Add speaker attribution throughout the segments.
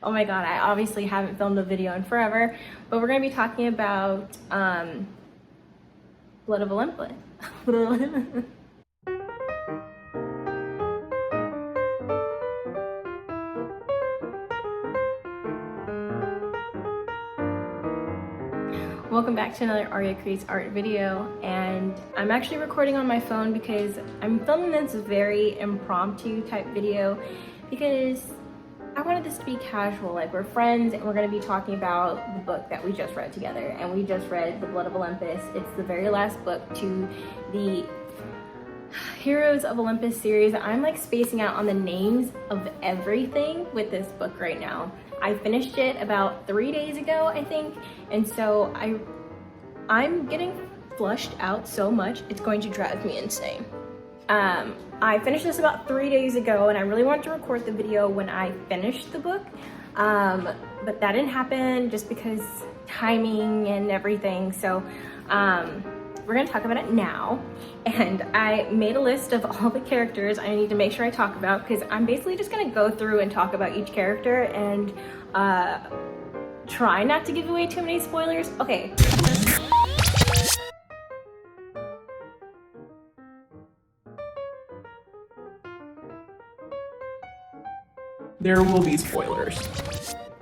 Speaker 1: Oh my god, I obviously haven't filmed a video in forever, but we're going to be talking about Blood of Olympus. Welcome back to another Arya Creates Art video, and I'm actually recording on my phone because I'm filming this very impromptu type video because I wanted this to be casual, like we're friends and we're going to be talking about the book that we just read together, and we just read The Blood of Olympus. It's the very last book to the Heroes of Olympus series. I'm like spacing out on the names of everything with this book right now. I finished it about 3 days ago, I think, and so I'm getting flushed out so much it's going to drive me insane. I finished this about 3 days ago, and I really wanted to record the video when I finished the book, but that didn't happen just because timing and everything. So we're gonna talk about it now, and I made a list of all the characters I need to make sure I talk about, because I'm basically just gonna go through and talk about each character and try not to give away too many spoilers. Okay.
Speaker 2: There will be spoilers.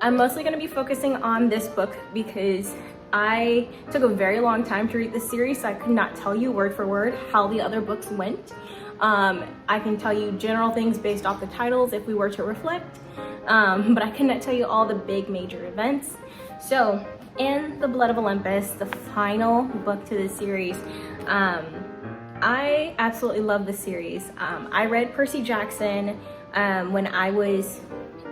Speaker 1: I'm mostly going to be focusing on this book because I took a very long time to read this series, so I could not tell you word for word how the other books went. I can tell you general things based off the titles if we were to reflect, but I cannot tell you all the big major events. So in The Blood of Olympus, the final book to this series, I absolutely love this series. I read Percy Jackson when I was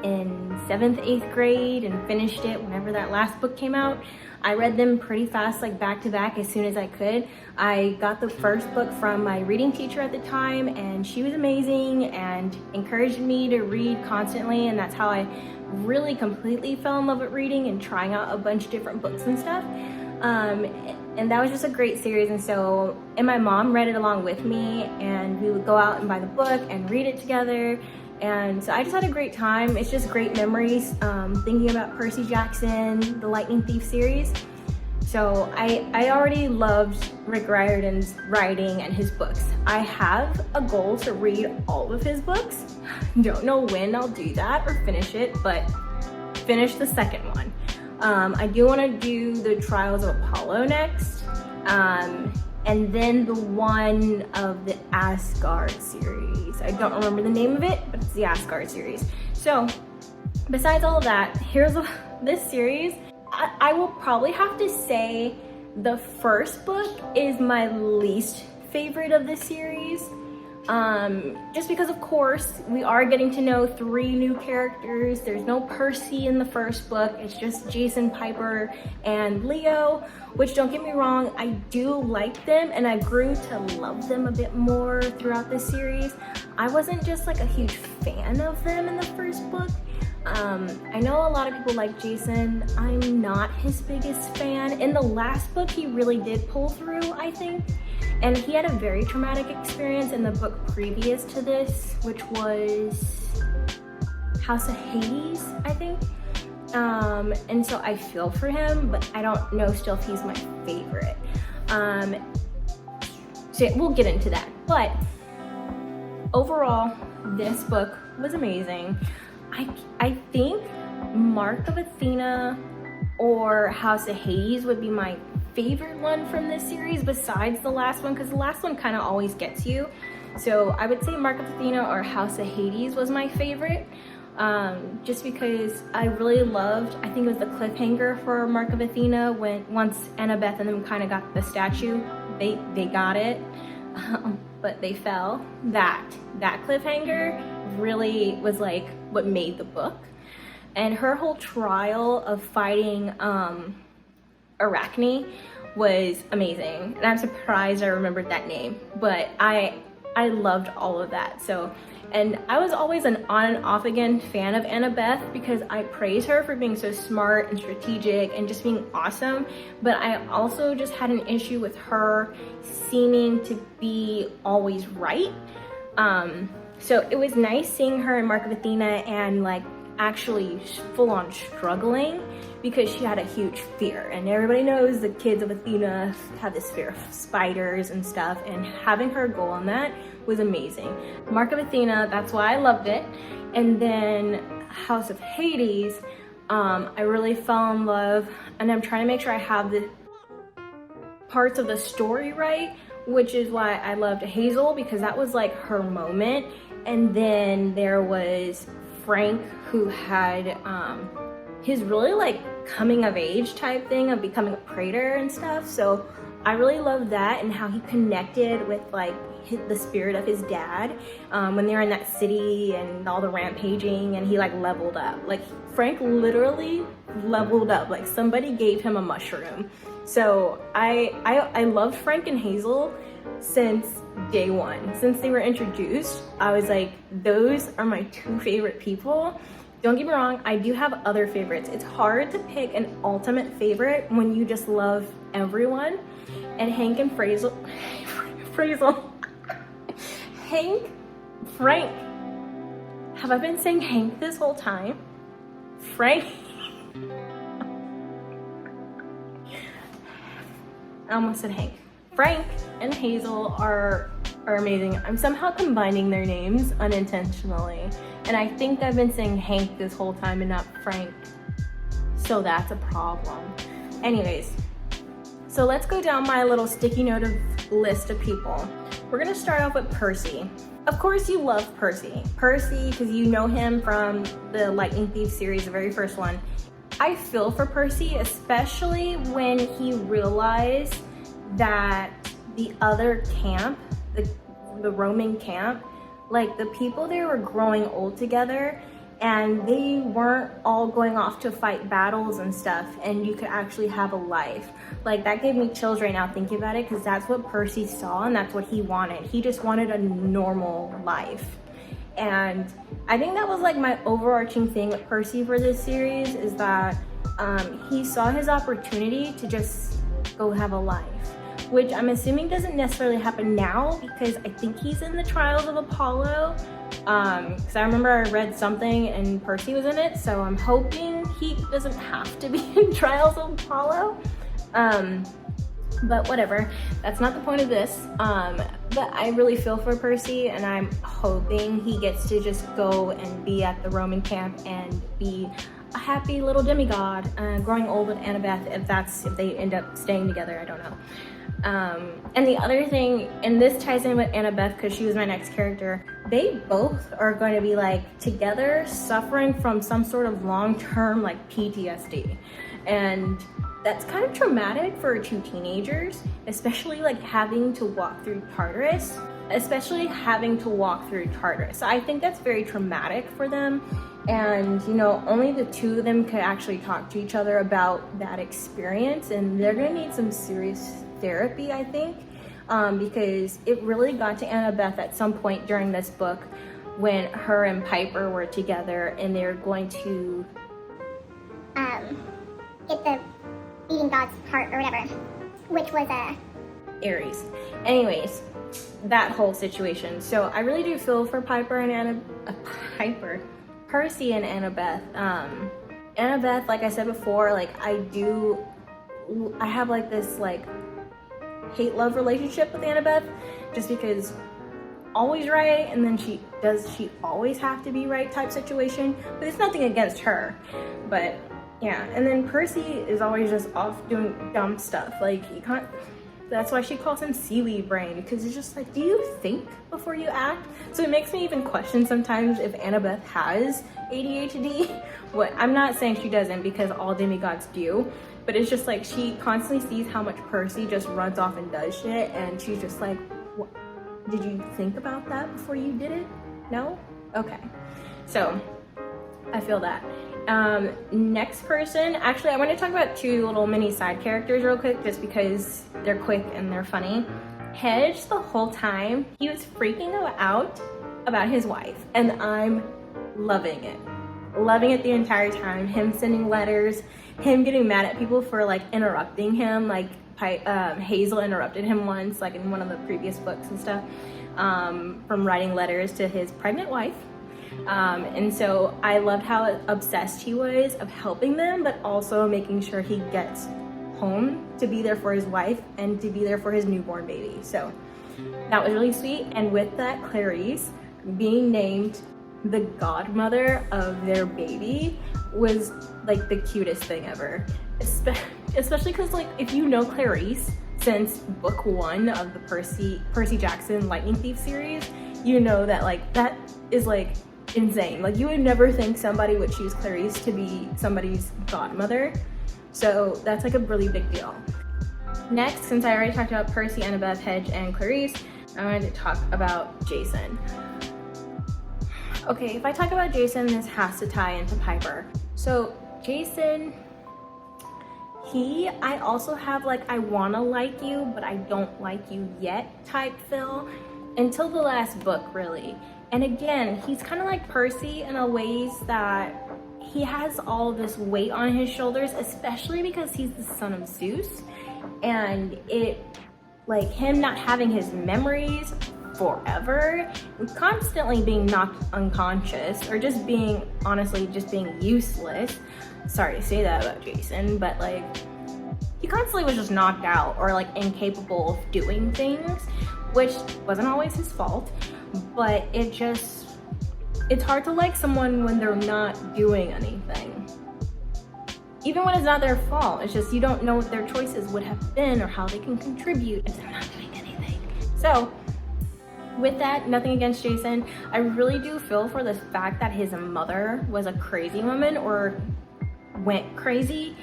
Speaker 1: in 7th, 8th grade, and finished it whenever that last book came out. I read them pretty fast, like back to back, as soon as I could. I got the first book from my reading teacher at the time, and she was amazing and encouraged me to read constantly, and that's how I really completely fell in love with reading and trying out a bunch of different books and stuff. And that was just a great series, and my mom read it along with me, and we would go out and buy the book and read it together. And so I just had a great time. It's just great memories thinking about Percy Jackson, the Lightning Thief series. So I already loved Rick Riordan's writing and his books. I have a goal to read all of his books. Don't know when I'll do that or finish it, but finish the second one. I do want to do the Trials of Apollo next, and then the one of the Asgard series. I don't remember the name of it, but it's the Asgard series. So besides all of that, here's this series. I will probably have to say the first book is my least favorite of the series. Just because, of course, we are getting to know 3 new characters. There's no Percy in the first book. It's just Jason, Piper, and Leo, which, don't get me wrong, I do like them, and I grew to love them a bit more throughout the series. I wasn't just like a huge fan of them in the first book. I know a lot of people like Jason. I'm not his biggest fan. In the last book, he really did pull through, I think. And he had a very traumatic experience in the book previous to this, which was House of Hades, I think. And so I feel for him, but I don't know still if he's my favorite. So yeah, we'll get into that. But overall, this book was amazing. I think Mark of Athena or House of Hades would be my favorite one from this series besides the last one, because the last one kind of always gets you. So I would say Mark of Athena or House of Hades was my favorite, just because I really loved, I think it was the cliffhanger for Mark of Athena, when once Annabeth and them kind of got the statue, they got it, but they fell. That cliffhanger really was like what made the book. And her whole trial of fighting Arachne was amazing, and I'm surprised I remembered that name, but I loved all of that. So, and I was always an on and off again fan of Annabeth because I praise her for being so smart and strategic and just being awesome, but I also just had an issue with her seeming to be always right. So it was nice seeing her in Mark of Athena and like actually full-on struggling because she had a huge fear. And everybody knows the kids of Athena have this fear of spiders and stuff, and having her go on that was amazing. Mark of Athena, that's why I loved it. And then House of Hades, I really fell in love, and I'm trying to make sure I have the parts of the story right, which is why I loved Hazel, because that was like her moment. And then there was Frank, who had his really like coming of age type thing of becoming a praetor and stuff. So I really loved that, and how he connected with like the spirit of his dad when they were in that city and all the rampaging, and he like leveled up. Like Frank literally leveled up, like somebody gave him a mushroom. So I loved Frank and Hazel since day one. Since they were introduced, I was like, those are my two favorite people. Don't get me wrong, I do have other favorites. It's hard to pick an ultimate favorite when you just love everyone. And Hank and Frank. Have I been saying Hank this whole time? Frank. I almost said Hank. Frank and Hazel are amazing. I'm somehow combining their names unintentionally. And I think I've been saying Hank this whole time and not Frank. So that's a problem. Anyways, so let's go down my little sticky note of list of people. We're gonna start off with Percy. Of course you love Percy. Percy, because you know him from the Lightning Thief series, the very first one. I feel for Percy, especially when he realized that the other camp, the Roman camp, like the people there were growing old together, and they weren't all going off to fight battles and stuff, and you could actually have a life. Like that gave me chills right now thinking about it, because that's what Percy saw and that's what he wanted. He just wanted a normal life. And I think that was like my overarching thing with Percy for this series, is that he saw his opportunity to just go have a life, which I'm assuming doesn't necessarily happen now, because I think he's in the Trials of Apollo. Because I remember I read something and Percy was in it, so I'm hoping he doesn't have to be in Trials of Apollo. But whatever, that's not the point of this. But I really feel for Percy, and I'm hoping he gets to just go and be at the Roman camp and be a happy little demigod, growing old with Annabeth, if they end up staying together, I don't know. And the other thing, and this ties in with Annabeth because she was my next character, they both are going to be like together suffering from some sort of long-term like PTSD. And that's kind of traumatic for two teenagers, especially like having to walk through Tartarus. So I think that's very traumatic for them. And you know, only the two of them could actually talk to each other about that experience, and they're gonna need some serious therapy, I think, because it really got to Annabeth at some point during this book when her and Piper were together and they're going to
Speaker 3: get the eating god's heart or whatever, which was
Speaker 1: Ares. Anyways, that whole situation. So I really do feel for Percy and Annabeth. Annabeth, like I said before, like I have like this like hate-love relationship with Annabeth, just because always right, and then she always have to be right type situation. But it's nothing against her, but yeah. And then Percy is always just off doing dumb stuff. Like you can't. That's why she calls him seaweed brain, because it's just like, do you think before you act? So it makes me even question sometimes if Annabeth has ADHD. What, I'm not saying she doesn't, because all demigods do, but it's just like she constantly sees how much Percy just runs off and does shit, and she's just like, what? Did you think about that before you did it? No? Okay. So I feel that. Next person, actually I want to talk about two little mini side characters real quick, just because they're quick and they're funny. Hedge, the whole time he was freaking out about his wife, and I'm loving it the entire time. Him sending letters, him getting mad at people for like interrupting him, like Hazel interrupted him once, like in one of the previous books and stuff, from writing letters to his pregnant wife. And so I loved how obsessed he was of helping them, but also making sure he gets home to be there for his wife and to be there for his newborn baby. So that was really sweet. And with that, Clarice being named the godmother of their baby was like the cutest thing ever. Especially because, like, if you know Clarice since book 1 of the Percy Jackson Lightning Thief series, you know that like that is like insane. Like, you would never think somebody would choose Clarice to be somebody's godmother. So that's like a really big deal. Next, since I already talked about Percy, Annabeth, Hedge, and Clarice, I wanted to talk about Jason. Okay, if I talk about Jason, this has to tie into Piper. So Jason, I also have like I wanna like you, but I don't like you yet type feel until the last book, really. And again, he's kind of like Percy in a ways that he has all this weight on his shoulders, especially because he's the son of Zeus. And it, like, him not having his memories forever, and constantly being knocked unconscious, or just being, honestly, just being useless. Sorry to say that about Jason, but like, he constantly was just knocked out or like incapable of doing things, which wasn't always his fault, but it's hard to like someone when they're not doing anything. Even when it's not their fault, it's just you don't know what their choices would have been or how they can contribute if they're not doing anything. So with that, nothing against Jason, I really do feel for the fact that his mother was a crazy woman or went crazy,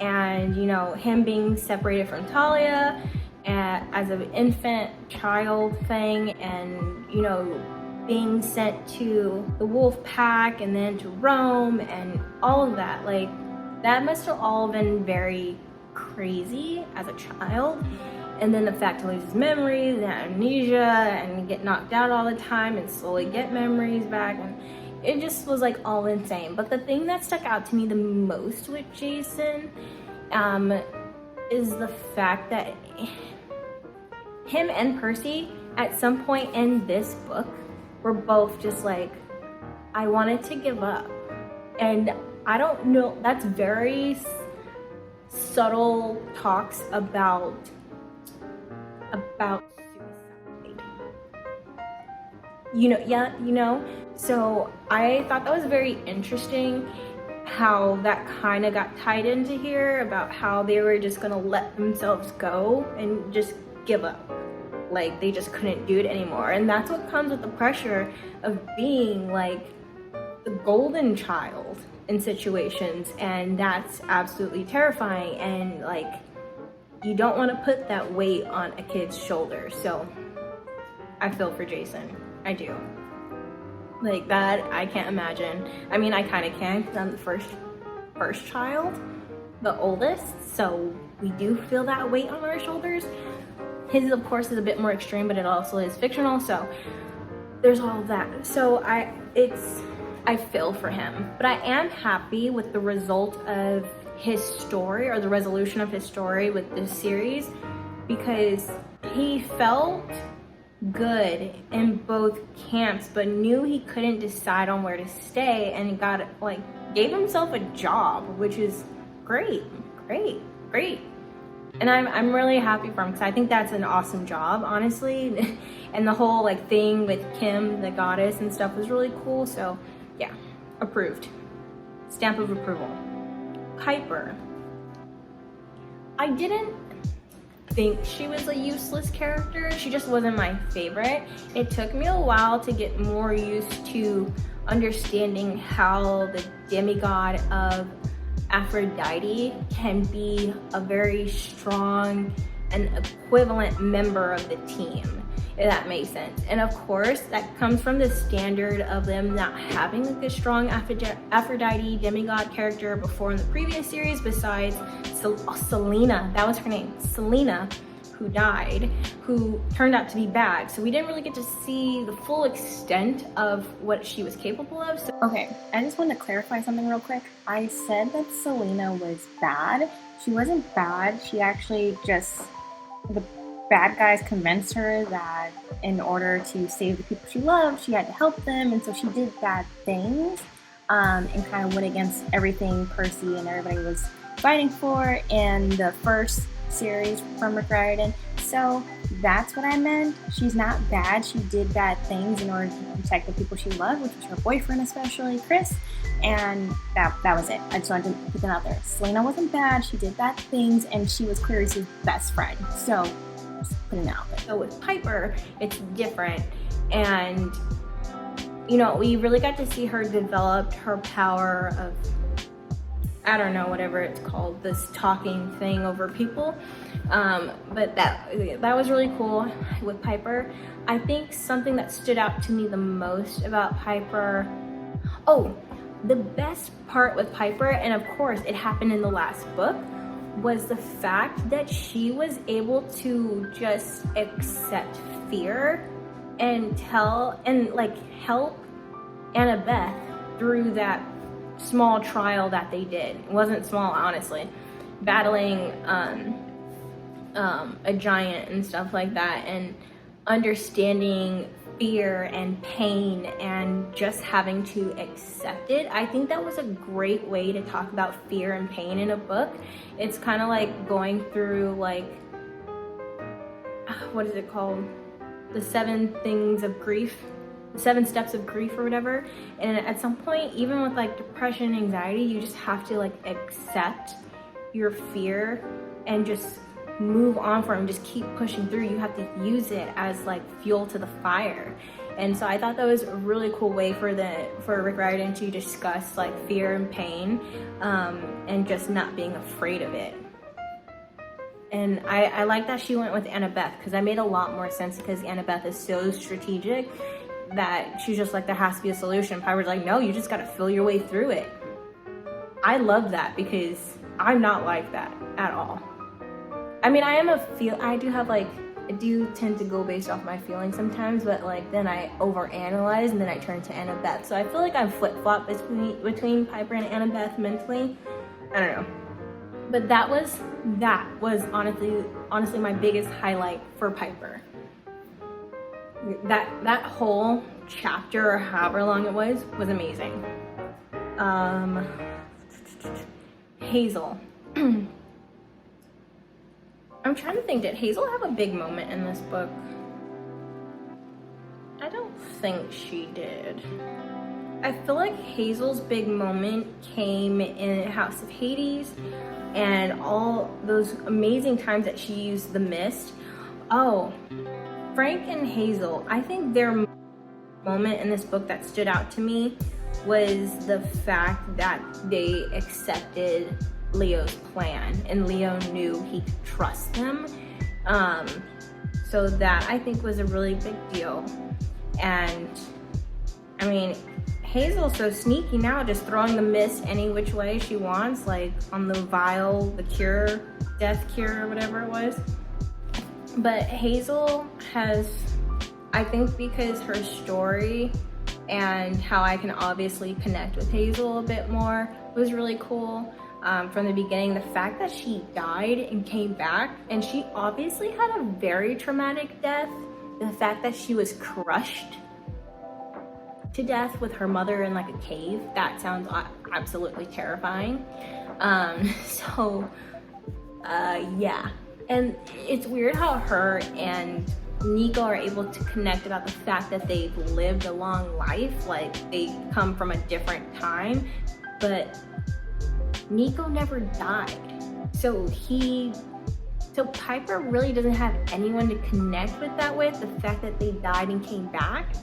Speaker 1: and you know, him being separated from Talia as an infant child thing, and you know, being sent to the wolf pack and then to Rome and all of that, like that must have all been very crazy as a child. And then the fact to lose his memories and amnesia and get knocked out all the time and slowly get memories back, and it just was like all insane. But the thing that stuck out to me the most with Jason is the fact that him and Percy at some point in this book were both just like, I wanted to give up. And I don't know, that's very subtle talks about suicide. You know? So I thought that was very interesting how that kind of got tied into here about how they were just gonna let themselves go and just give up. Like they just couldn't do it anymore. And that's what comes with the pressure of being like the golden child in situations, and that's absolutely terrifying, and like you don't want to put that weight on a kid's shoulders. So I feel for Jason. I do. Like that, I can't imagine. I mean, I kind of can because I'm the first child, the oldest, so we do feel that weight on our shoulders. His, of course, is a bit more extreme, but it also is fictional, so there's all of that. So I feel for him, but I am happy with the result of his story, or the resolution of his story with this series, because he felt good in both camps, but knew he couldn't decide on where to stay, and gave himself a job, which is great. And I'm really happy for him, because I think that's an awesome job, honestly. And the whole like thing with Kim, the goddess and stuff, was really cool. So yeah, approved. Stamp of approval. Piper. I didn't think she was a useless character. She just wasn't my favorite. It took me a while to get more used to understanding how the demigod of Aphrodite can be a very strong and equivalent member of the team, if that makes sense. And of course, that comes from the standard of them not having like a strong Aphrodite demigod character before in the previous series, besides Selena, that was her name, Selena, who died, who turned out to be bad. So we didn't really get to see the full extent of what she was capable of. So, okay, I just want to clarify something real quick. I said that Selena was bad. She wasn't bad. She actually just, bad guys convinced her that in order to save the people she loved, she had to help them, and so she did bad things, and kind of went against everything Percy and everybody was fighting for in the first series from Rick Riordan. So that's what I meant. She's not bad. She did bad things in order to protect the people she loved, which was her boyfriend, especially Chris. And that was it. I just wanted to put that out there. Selena wasn't bad. She did bad things, and she was Clarice's best friend. So just putting that out there. So with Piper, it's different. And, you know, we really got to see her develop her power of, I don't know, whatever it's called, this talking thing over people. But that was really cool with Piper. I think something that stood out to me the most about Piper, the best part with Piper, and of course it happened in the last book, was the fact that she was able to just accept fear and help Annabeth through that small trial that they did. It wasn't small, honestly. Battling a giant and stuff like that, and understanding fear and pain and just having to accept it. I think that was a great way to talk about fear and pain in a book. It's kind of like going through, like, what is it called? The 7 things of grief. 7 steps of grief or whatever. And at some point, even with like depression and anxiety, you just have to like accept your fear and just move on from it and just keep pushing through. You have to use it as like fuel to the fire. And so I thought that was a really cool way for Rick Riordan to discuss like fear and pain, and just not being afraid of it. And I like that she went with Annabeth, because that made a lot more sense, because Annabeth is so strategic that she's just like, there has to be a solution. Piper's like, no, you just got to feel your way through it. I love that, because I'm not like that at all. I mean, I do tend to go based off my feelings sometimes, but like then I overanalyze and then I turn to Annabeth. So I feel like I'm flip-flop between Piper and Annabeth mentally. I don't know. But that was honestly my biggest highlight for Piper. That whole chapter, or however long it was amazing. Hazel. I'm trying to think, did Hazel have a big moment in this book? I don't think she did. I feel like Hazel's big moment came in House of Hades, and all those amazing times that she used the mist. Oh, Frank and Hazel, I think their moment in this book that stood out to me was the fact that they accepted Leo's plan, and Leo knew he could trust them. So that I think was a really big deal. And I mean, Hazel's so sneaky now, just throwing the mist any which way she wants, like on the vial, the cure, death cure, or whatever it was. But Hazel has, I think because her story and how I can obviously connect with Hazel a bit more was really cool. From the beginning, the fact that she died and came back, and she obviously had a very traumatic death. The fact that she was crushed to death with her mother in like a cave, that sounds absolutely terrifying. Yeah. And it's weird how her and Nico are able to connect about the fact that they've lived a long life, like they come from a different time, but Nico never died. So Piper really doesn't have anyone to connect with that with, the fact that they died and came back.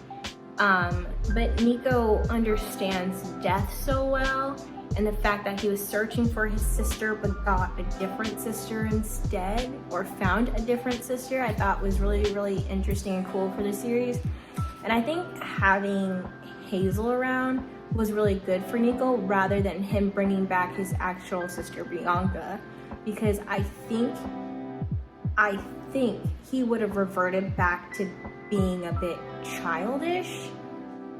Speaker 1: But Nico understands death so well, and the fact that he was searching for his sister but got a different sister instead, or found a different sister, I thought was really, really interesting and cool for the series. And I think having Hazel around was really good for Nico, rather than him bringing back his actual sister Bianca, because I think he would have reverted back to being a bit childish,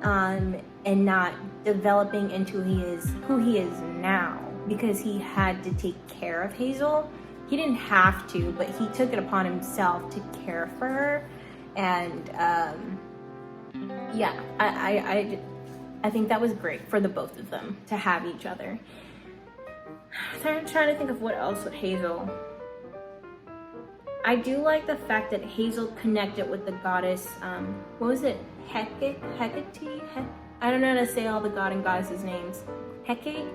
Speaker 1: and not developing into who he is now, because he had to take care of Hazel. he didn't have to, but he took it upon himself to care for her. And yeah, I think that was great for the both of them to have each other. I'm trying to think of what else with Hazel. I do like the fact that Hazel connected with the goddess, what was it? Hecate? I don't know how to say all the god and goddesses' names. Hecate?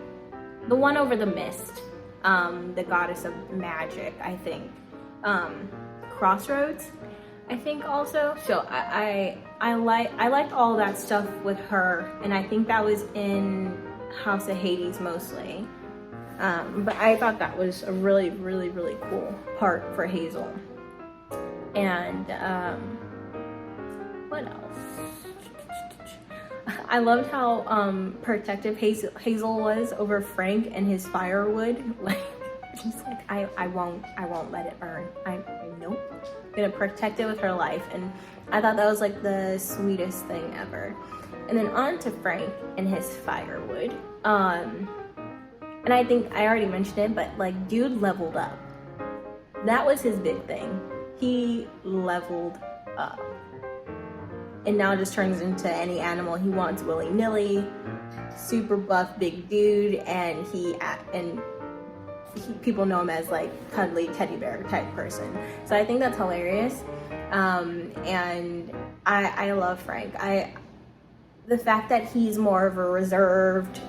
Speaker 1: The one over the mist. The goddess of magic, I think. Crossroads, I think also. So I liked all that stuff with her, and I think that was in House of Hades mostly. But I thought that was a really, really, really cool part for Hazel. And what else? I loved how protective Hazel was over Frank and his firewood. Like, just like I won't let it burn. Nope. I'm gonna protect it with her life. And I thought that was like the sweetest thing ever. And then on to Frank and his firewood. And I think I already mentioned it, but like, dude leveled up. That was his big thing. He leveled up. And now just turns into any animal he wants willy-nilly. Super buff big dude, and people know him as like cuddly teddy bear type person. So I think that's hilarious. And I love Frank. The fact that he's more of a reserved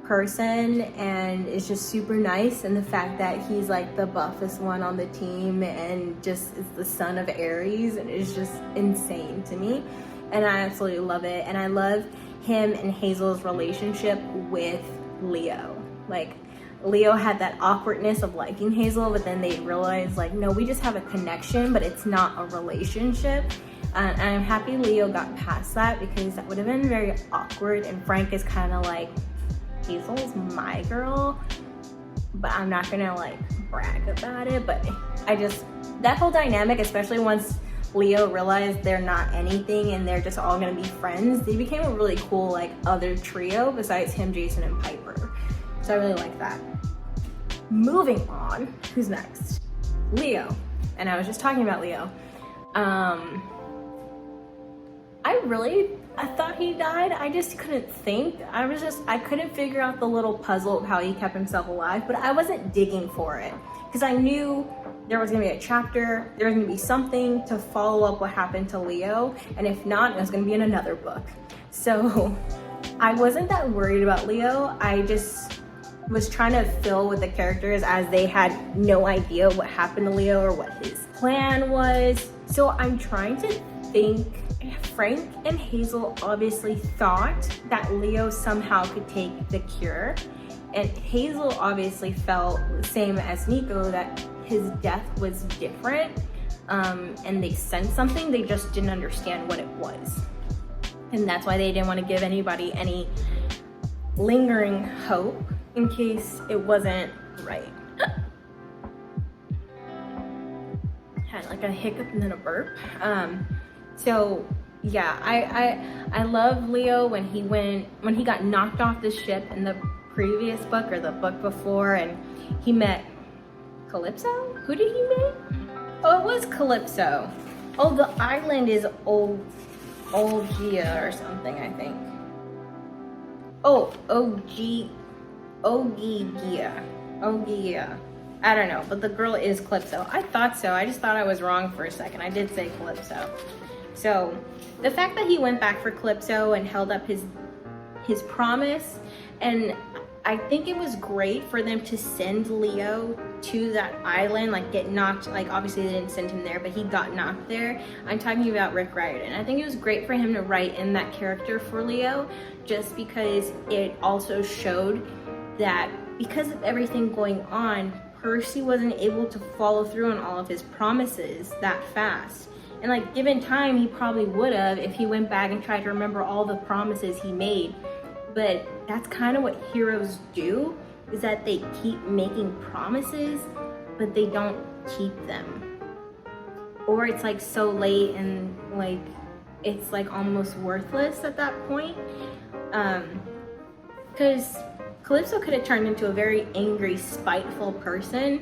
Speaker 1: person and is just super nice, and the fact that he's like the buffest one on the team and just is the son of Ares, and is just insane to me, and I absolutely love it. And I love him and Hazel's relationship with Leo. Like, Leo had that awkwardness of liking Hazel, but then they realized like, no, we just have a connection, but it's not a relationship. And I'm happy Leo got past that, because that would have been very awkward. And Frank is kind of like, Hazel's my girl, but I'm not gonna like brag about it. But that whole dynamic, especially once Leo realized they're not anything and they're just all gonna be friends, they became a really cool like other trio besides him, Jason, and Piper. So I really like that. Moving on, who's next? Leo. And I was just talking about Leo. I thought he died. I just couldn't think. I couldn't figure out the little puzzle of how he kept himself alive, but I wasn't digging for it, because I knew there was gonna be a chapter, there was gonna be something to follow up what happened to Leo, and if not, it was gonna be in another book. So I wasn't that worried about Leo. I just was trying to fill with the characters, as they had no idea what happened to Leo or what his plan was. So I'm trying to think. Frank and Hazel obviously thought that Leo somehow could take the cure, and Hazel obviously felt the same as Nico, that his death was different, and they sensed something, they just didn't understand what it was, and that's why they didn't want to give anybody any lingering hope in case it wasn't right. Had like a hiccup and then a burp. So yeah, I love Leo when he got knocked off the ship in the previous book or the book before, and he met Calypso? Who did he meet? Oh, it was Calypso. Oh, the island is Olgia or something, I think. Oh, Ogia. I don't know, but the girl is Calypso. I thought so. I just thought I was wrong for a second. I did say Calypso. So the fact that he went back for Calypso and held up his promise, and I think it was great for them to send Leo to that island, like get knocked, like obviously they didn't send him there, but he got knocked there. I'm talking about Rick Riordan. I think it was great for him to write in that character for Leo, just because it also showed that because of everything going on, Percy wasn't able to follow through on all of his promises that fast. And like, given time, he probably would have if he went back and tried to remember all the promises he made. But that's kind of what heroes do, is that they keep making promises, but they don't keep them. Or it's like so late and like, it's like almost worthless at that point. Because Calypso could have turned into a very angry, spiteful person,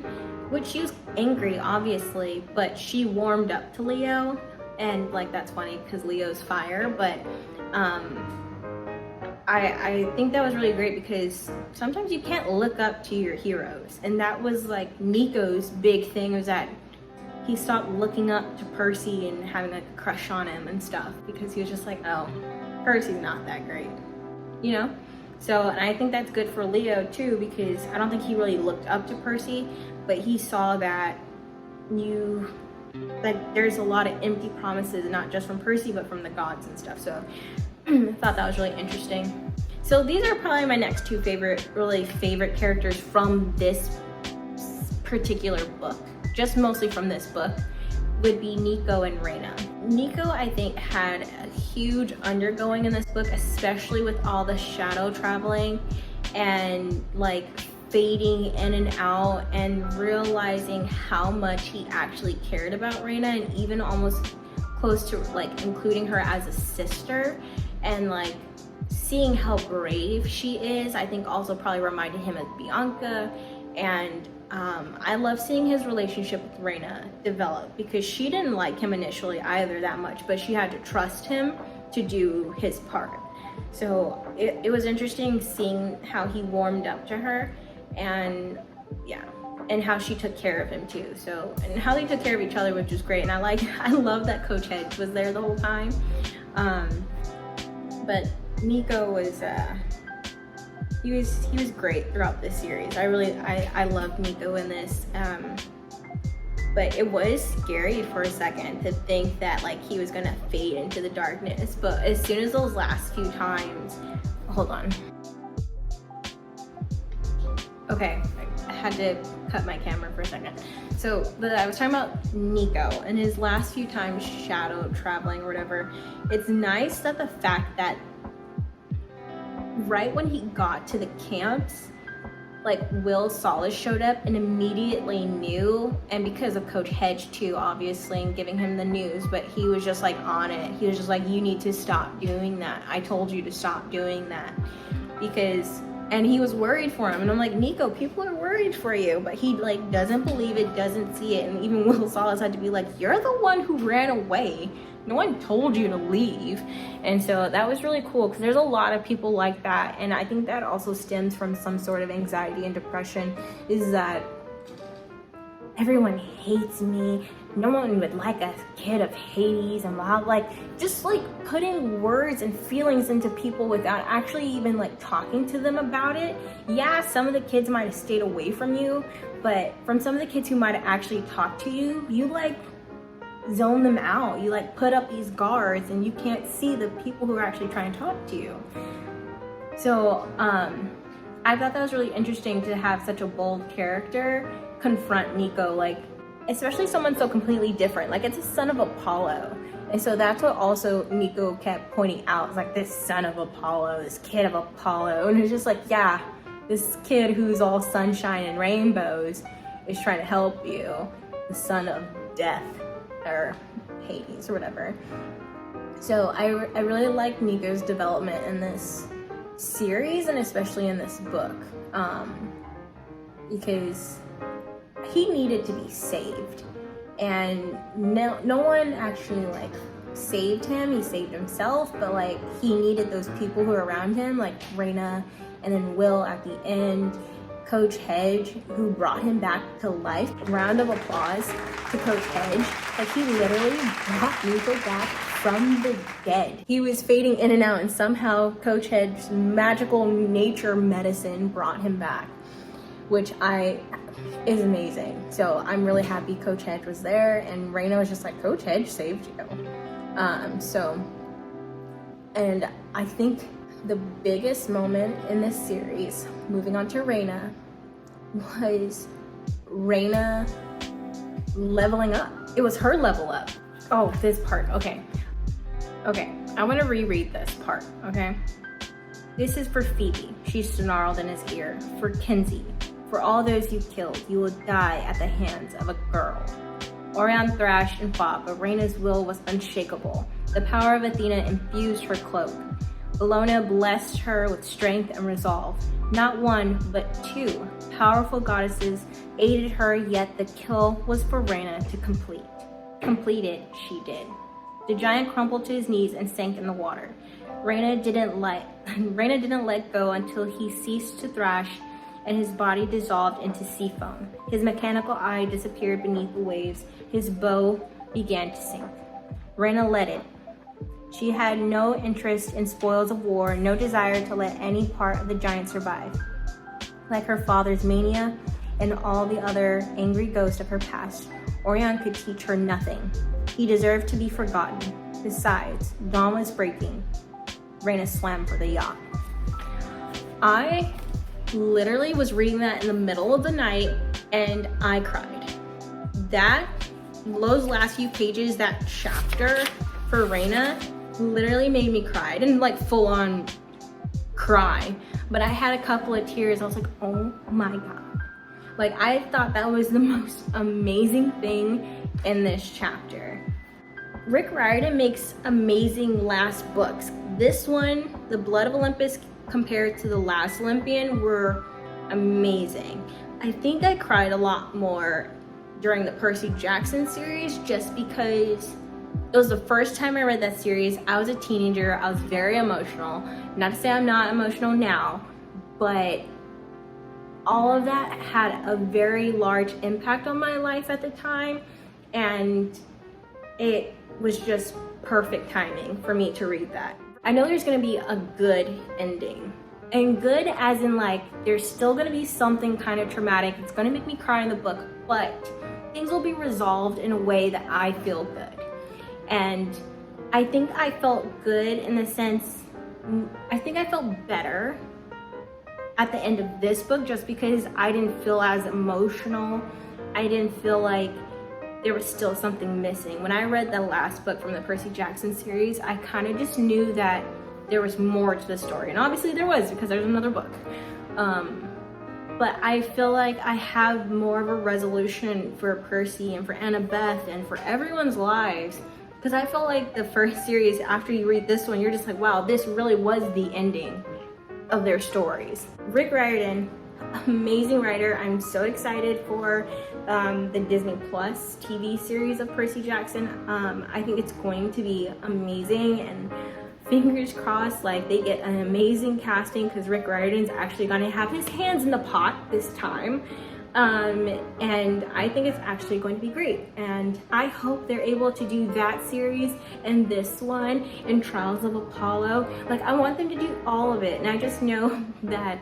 Speaker 1: which she was angry, obviously, but she warmed up to Leo, and like that's funny because Leo's fire, but I think that was really great because sometimes you can't look up to your heroes, and that was like Nico's big thing, was that he stopped looking up to Percy and having like a crush on him and stuff because he was just like, oh, Percy's not that great, you know? So, and I think that's good for Leo too, because I don't think he really looked up to Percy, but he saw that there's a lot of empty promises, not just from Percy, but from the gods and stuff. So I thought that was really interesting. So these are probably my next two really favorite characters from this particular book, just mostly from this book, would be Nico and Reyna. Nico, I think, had a huge undergoing in this book, especially with all the shadow traveling and like fading in and out, and realizing how much he actually cared about Reyna, and even almost close to like including her as a sister, and like seeing how brave she is, I think also probably reminded him of Bianca. And I love seeing his relationship with Reyna develop, because she didn't like him initially either that much, but she had to trust him to do his part. So it was interesting seeing how he warmed up to her, and yeah, and how she took care of him too. So, and how they took care of each other, which was great. And I love that Coach Hedge was there the whole time. But Nico was he was great throughout this series. I loved Nico in this. But it was scary for a second to think that like he was gonna fade into the darkness. But as soon as those last few times, hold on. Okay, I had to cut my camera for a second. So I was talking about Nico and his last few times shadow traveling or whatever. It's nice that the fact that right when he got to the camps, like Will Solace showed up and immediately knew, and because of Coach Hedge too, obviously, and giving him the news, but he was just like on it. He was just like, you need to stop doing that. I told you to stop doing that. And he was worried for him, and I'm like, Nico, people are worried for you, but he like doesn't believe it, doesn't see it. And even Will Solace had to be like, you're the one who ran away. No one told you to leave. And so that was really cool, because there's a lot of people like that, and I think that also stems from some sort of anxiety and depression, is that everyone hates me, no one would like a kid of Hades, and blah, like just like putting words and feelings into people without actually even like talking to them about it. Yeah, some of the kids might have stayed away from you, but from some of the kids who might have actually talked to you, you like zone them out. You like put up these guards, and you can't see the people who are actually trying to talk to you. So I thought that was really interesting to have such a bold character confront Nico, like especially someone so completely different. Like, it's a son of Apollo, and so that's what also Nico kept pointing out. It's like, this son of Apollo, this kid of Apollo, and it's just like, yeah, this kid who's all sunshine and rainbows is trying to help you, the son of death, or Hades, or whatever. So I really like Nico's development in this series, and especially in this book, because he needed to be saved, and no one actually like saved him. He saved himself, but like he needed those people who are around him, like Reyna, and then Will at the end, Coach Hedge, who brought him back to life. Round of applause to Coach Hedge. Like, he literally brought Nico back from the dead. He was fading in and out, and somehow Coach Hedge's magical nature medicine brought him back, which is amazing. So I'm really happy Coach Hedge was there, and Reyna was just like, Coach Hedge saved you. And I think the biggest moment in this series, moving on to Reyna, was Reyna leveling up. It was her level up. Oh, this part, okay, I want to reread this part, okay? This is for Phoebe. She snarled in his ear. For Kinsey. For all those you killed, you will die at the hands of a girl. Orion thrashed and fought, but Reyna's will was unshakable. The power of Athena infused her cloak. Bellona blessed her with strength and resolve. Not one, but two powerful goddesses aided her, yet the kill was for Reyna to complete. Complete it, she did. The giant crumpled to his knees and sank in the water. Reyna didn't let go until he ceased to thrash and his body dissolved into sea foam. His mechanical eye disappeared beneath the waves. His bow began to sink. Reyna let it. She had no interest in spoils of war, no desire to let any part of the giant survive. Like her father's mania and all the other angry ghosts of her past, Orion could teach her nothing. He deserved to be forgotten. Besides, dawn was breaking. Reyna swam for the yacht. I literally was reading that in the middle of the night and I cried. Those last few pages, that chapter for Reyna literally made me cry. I didn't like full on cry, but I had a couple of tears. I was like, oh my God. Like, I thought that was the most amazing thing in this chapter. Rick Riordan makes amazing last books. This one, The Blood of Olympus, compared to the last Olympian, were amazing. I think I cried a lot more during the Percy Jackson series just because it was the first time I read that series. I was a teenager. I was very emotional. Not to say I'm not emotional now, but all of that had a very large impact on my life at the time, and it was just perfect timing for me to read that. I know there's gonna be a good ending. And good as in like, there's still gonna be something kind of traumatic. It's gonna make me cry in the book, but things will be resolved in a way that I feel good. And I think I felt good in the sense, I think I felt better at the end of this book just because I didn't feel as emotional. I didn't feel like there was still something missing. When I read the last book from the Percy Jackson series, I kind of just knew that there was more to the story. And obviously there was, because there's another book. But I feel like I have more of a resolution for Percy and for Annabeth and for everyone's lives. Because I felt like the first series, after you read this one, you're just like, wow, this really was the ending of their stories. Rick Riordan, amazing writer. I'm so excited for the Disney Plus TV series of Percy Jackson. I think it's going to be amazing, and fingers crossed, like, they get an amazing casting because Rick Riordan's actually going to have his hands in the pot this time. And I think it's actually going to be great, and I hope they're able to do that series and this one and Trials of Apollo. Like, I want them to do all of it, and I just know that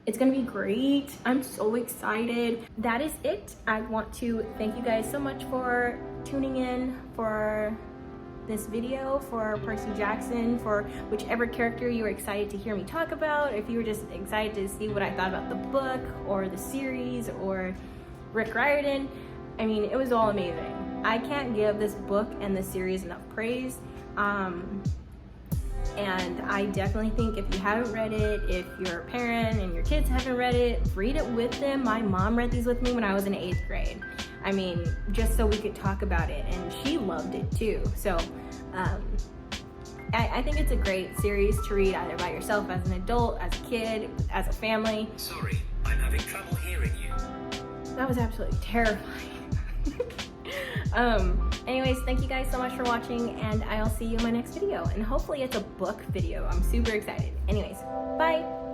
Speaker 1: it's gonna be great. I'm so excited. That is it. I want to thank you guys so much for tuning in for this video for Percy Jackson, for whichever character you were excited to hear me talk about. If you were just excited to see what I thought about the book or the series or Rick Riordan, I mean, it was all amazing. I can't give this book and the series enough praise. And I definitely think if you haven't read it, if you're a parent and your kids haven't read it, read it with them. My mom read these with me when I was in 8th grade. I mean, just so we could talk about it, and she loved it too. So I think it's a great series to read either by yourself as an adult, as a kid, as a family.
Speaker 4: Sorry, I'm having trouble hearing you.
Speaker 1: That was absolutely terrifying. Anyways, thank you guys so much for watching, and I'll see you in my next video, and hopefully it's a book video. I'm super excited. Anyways, bye.